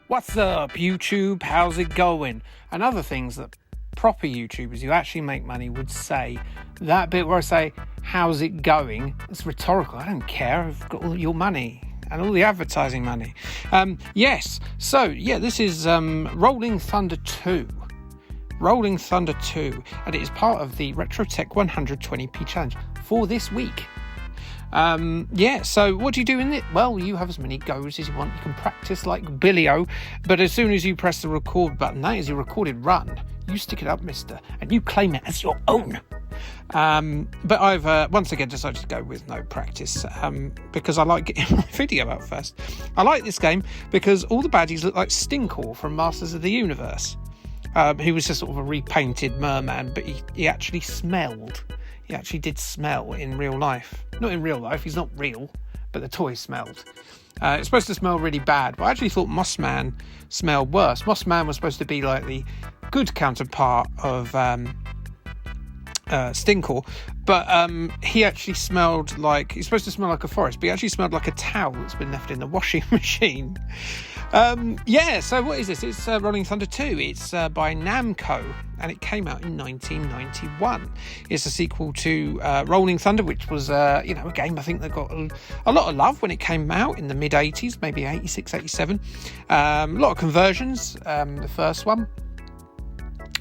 What's up, YouTube? How's it going? And other things that proper YouTubers who actually make money would say. That bit where I say, how's it going? It's rhetorical. I don't care. I've got all your money and all the advertising money. Yes. So, yeah, this is Rolling Thunder 2. Rolling Thunder 2. And it is part of the RetroTech 120p challenge for this week. So what do you do in it? Well, you have as many goes as you want. You can practice like Billy-O, but as soon as you press the record button, that is your recorded run. You stick it up, mister, and you claim it as your own. But I've once again decided to go with no practice because I like getting my video out first. I like this game because all the baddies look like Stinkor from Masters of the Universe. He was just sort of a repainted merman, but he actually smelled. He actually did smell in real life. Not in real life, he's not real, but the toy smelled. It's supposed to smell really bad, but I actually thought Mossman smelled worse. Mossman was supposed to be like the good counterpart of Stinkor, but he actually smelled like, he's supposed to smell like a forest, but he actually smelled like a towel that's been left in the washing machine. So what is this? It's Rolling Thunder 2. It's by Namco, and it came out in 1991. It's a sequel to Rolling Thunder, which was a game I think that got a lot of love when it came out in the mid-80s, maybe 86, 87. A lot of conversions, the first one.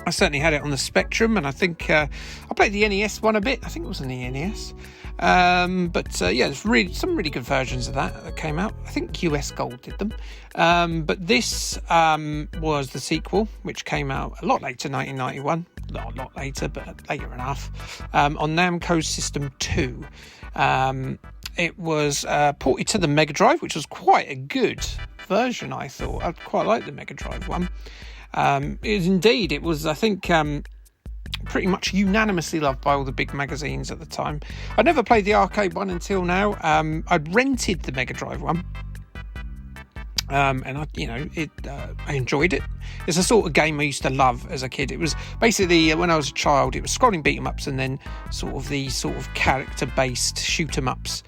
I certainly had it on the Spectrum, and I think I played the NES one a bit. I think it was on the NES. There's some really good versions of that came out. I think US Gold did them. But this was the sequel, which came out a lot later, 1991. Not a lot later, but later enough. On Namco's System 2. It was ported to the Mega Drive, which was quite a good version, I thought. I quite liked the Mega Drive one. It was, I think, pretty much unanimously loved by all the big magazines at the time. I'd never played the arcade one until now. I'd rented the Mega Drive one, and I enjoyed it. It's a sort of game I used to love as a kid. It was basically, when I was a child, it was scrolling beat 'em ups and then sort of character-based shoot 'em ups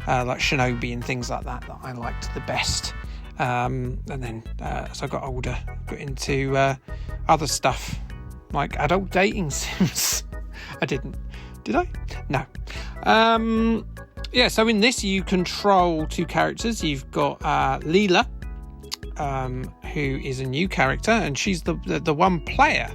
like Shinobi and things like that I liked the best. And then as I got older, got into other stuff like adult dating sims. I didn't. Did I? No. So in this you control two characters. You've got Leela, who is a new character, and she's the one player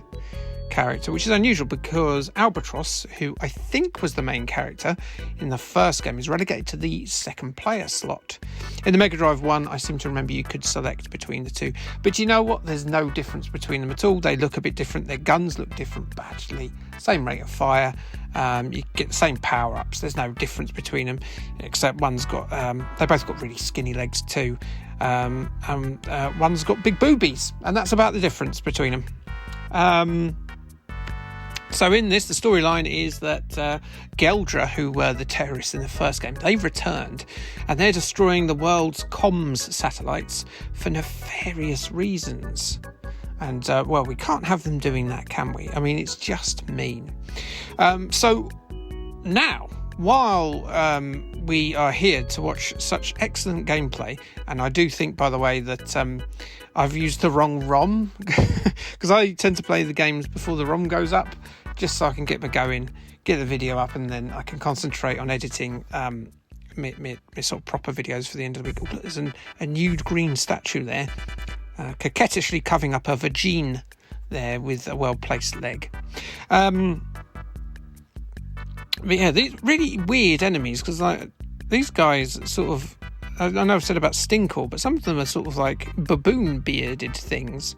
character, which is unusual because Albatross, who I think was the main character in the first game, is relegated to the second player slot. In the Mega Drive one, I seem to remember you could select between the two, but you know what, there's no difference between them at all. They look a bit different, their guns look different, but actually same rate of fire. You get the same power-ups. There's no difference between them, except one's got they both got really skinny legs too, and one's got big boobies, and that's about the difference between them. So in this, the storyline is that Geldra, who were the terrorists in the first game, they've returned, and they're destroying the world's comms satellites for nefarious reasons. And, we can't have them doing that, can we? I mean, it's just mean. So now, while we are here to watch such excellent gameplay, and I do think, by the way, that I've used the wrong ROM, because I tend to play the games before the ROM goes up, just so I can get the video up, and then I can concentrate on editing my sort of proper videos for the end of the week. Oh, there's a nude green statue there, coquettishly covering up a vagine there with a well-placed leg. These really weird enemies, because these guys sort of, I know I've said about Stinkor, but some of them are sort of like baboon-bearded things.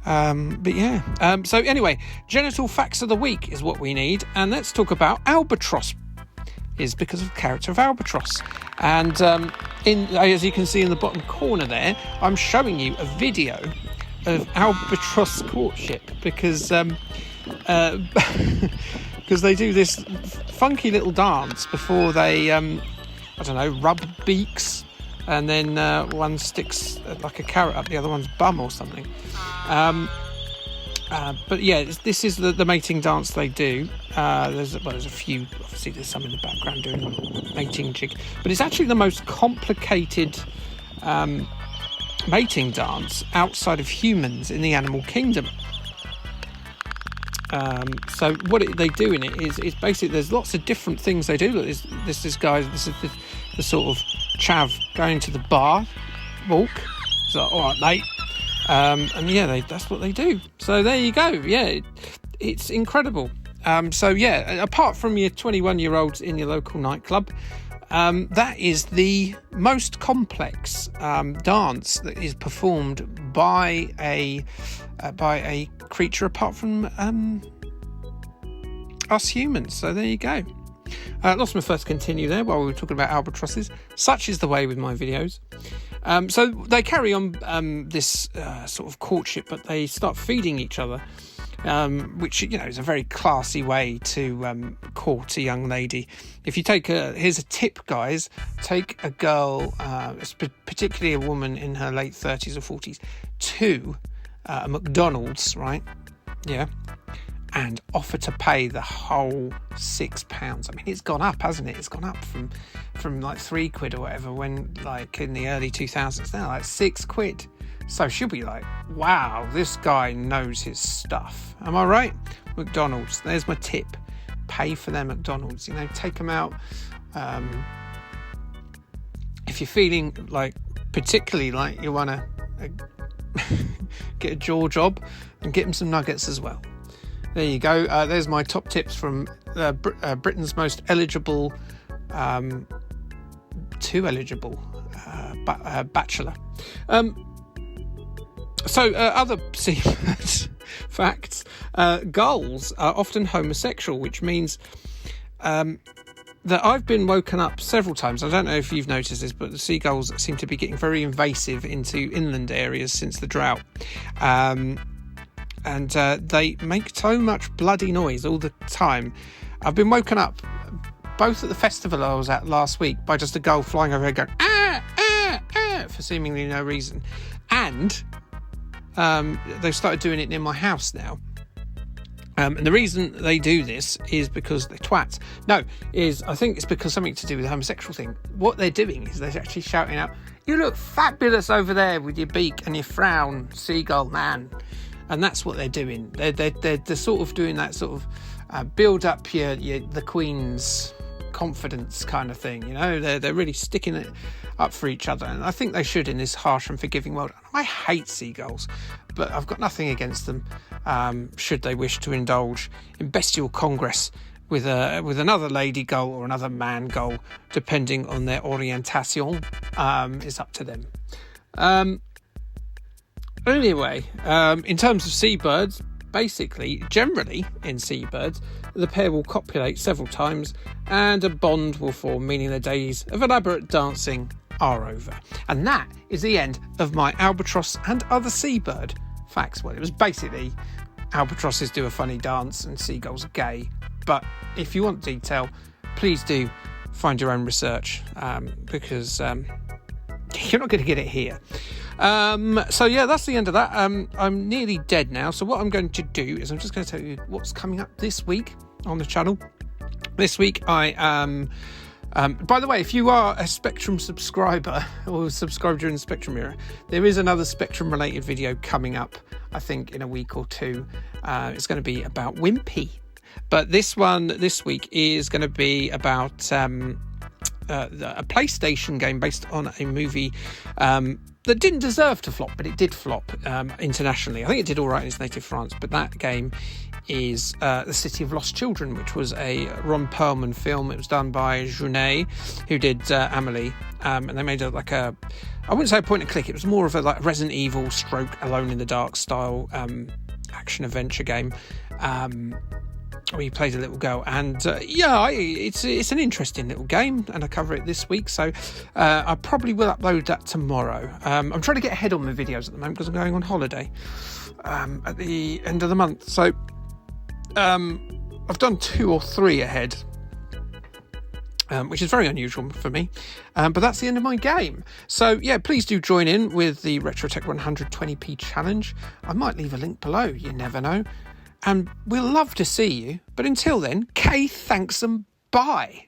So anyway, genital facts of the week is what we need, and let's talk about Albatross. Is because of the character of Albatross, and as you can see in the bottom corner there, I'm showing you a video of Albatross courtship because they do this funky little dance before they rub beaks, and then one sticks like a carrot up the other one's bum or something. This is the mating dance they do. There's a few, obviously there's some in the background doing the mating jig, but it's actually the most complicated mating dance outside of humans in the animal kingdom. So what they do in it is basically there's lots of different things they do. This is the sort of chav going to the bar walk. It's like, all right, mate. And yeah, that's what they do. So there you go. Yeah, it's incredible. So yeah, apart from your 21-year-olds in your local nightclub, that is the most complex dance that is performed by a creature apart from us humans. So there you go. Lost my first continue there while we were talking about albatrosses. Such is the way with my videos. So they carry on this sort of courtship, but they start feeding each other, which is a very classy way to court a young lady. If you here's a tip, guys: take a girl, particularly a woman in her late 30s or 40s, to a McDonald's, right? Yeah. And offer to pay the whole £6. I mean, it's gone up, hasn't it? It's gone up from like £3 or whatever when, like, in the early 2000s. Now, like £6. So she'll be like, wow, this guy knows his stuff. Am I right? McDonald's. There's my tip. Pay for their McDonald's. Take them out. If you're feeling like, particularly like you want to get a jaw job, and get them some nuggets as well. There you go. There's my top tips from Britain's most eligible, bachelor. So other facts. Gulls are often homosexual, which means that I've been woken up several times. I don't know if you've noticed this, but the seagulls seem to be getting very invasive into inland areas since the drought. And they make so much bloody noise all the time. I've been woken up, both at the festival I was at last week, by just a gull flying overhead going, ah, ah, ah, for seemingly no reason. And they've started doing it near my house now. And the reason they do this is because they're twats. I think it's because something to do with the homosexual thing. What they're doing is they're actually shouting out, "You look fabulous over there with your beak and your frown, seagull man." And that's what they're doing. They're sort of doing that sort of build up the Queen's confidence kind of thing. They're really sticking it up for each other, and I think they should in this harsh and forgiving world. I hate seagulls, but I've got nothing against them. Should they wish to indulge in bestial congress with another lady gull or another man gull, depending on their orientation, is up to them. Anyway, in terms of seabirds, generally in seabirds, the pair will copulate several times and a bond will form, meaning the days of elaborate dancing are over. And that is the end of my albatross and other seabird facts. Well, it was basically albatrosses do a funny dance and seagulls are gay. But if you want detail, please do find your own research, because you're not going to get it here. So yeah, that's the end of that. I'm nearly dead now, so what I'm going to do is I'm just going to tell you what's coming up this week on the channel. This week I am by the way, if you are a Spectrum subscriber or subscribed during the Spectrum era, there is another Spectrum related video coming up, I think in a week or two. It's going to be about Wimpy, but this one this week is going to be about a PlayStation game based on a movie that didn't deserve to flop, but it did flop internationally. I think it did all right in its native France, but that game is The City of Lost Children, which was a Ron Perlman film. It was done by Jeunet, who did Amélie, and they made I wouldn't say a point and click, it was more of a like Resident Evil stroke Alone in the Dark style action adventure game, where you played a little girl, and it's an interesting little game, and I cover it this week, so I probably will upload that tomorrow. I'm trying to get ahead on my videos at the moment because I'm going on holiday at the end of the month, so I've done 2 or 3 ahead, which is very unusual for me, but that's the end of my game. So yeah, please do join in with the RetroTech 120p challenge. I might leave a link below, you never know. And we'll love to see you. But until then, thanks and bye.